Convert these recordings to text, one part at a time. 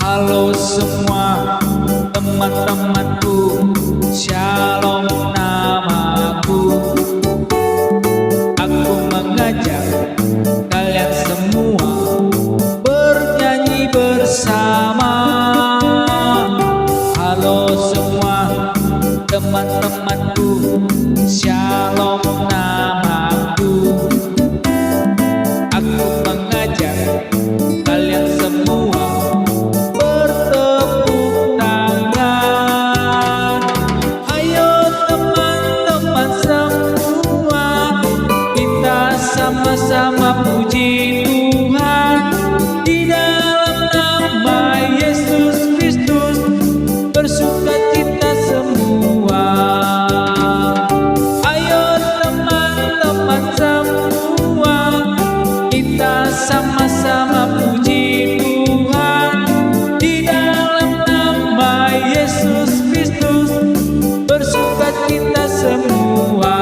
Halo semua teman-temanku, Shalom namaku. Aku mengajak kalian semua bernyanyi bersama. Halo semua teman-temanku, Shalom namaku. Aku mengajak kalian semua bertepuk tangan. Ayo teman-teman semua, kita sama-sama puji Tuhan. Di dalam nama Yesus Kristus bersukacita semua. Ayo teman-teman semua, kita sama-sama puji Tuhan. Di dalam nama Yesus Kristus bersukacita semua.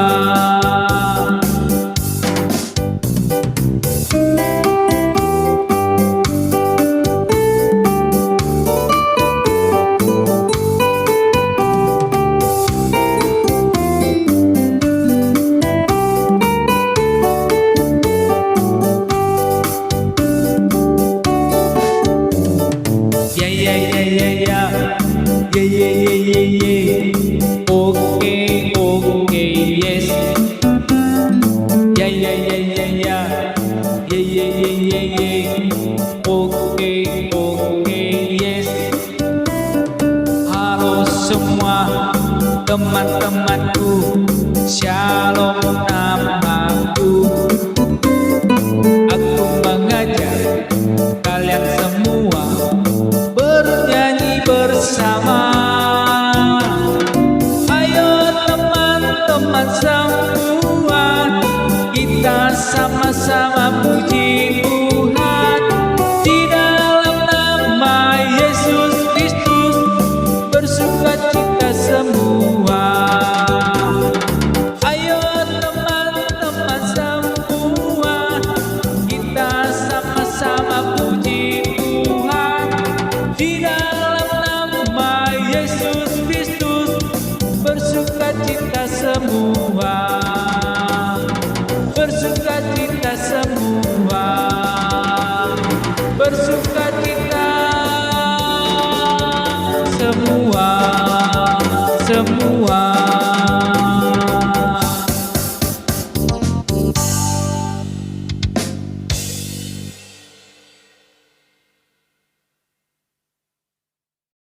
Oke, yes. Oke, yes. Halo semua teman-temanku, Shalom namaku. Aku mengajak kalian semua bernyanyi bersama. Ayo teman-teman semua, kita sama-sama puji Tuhan.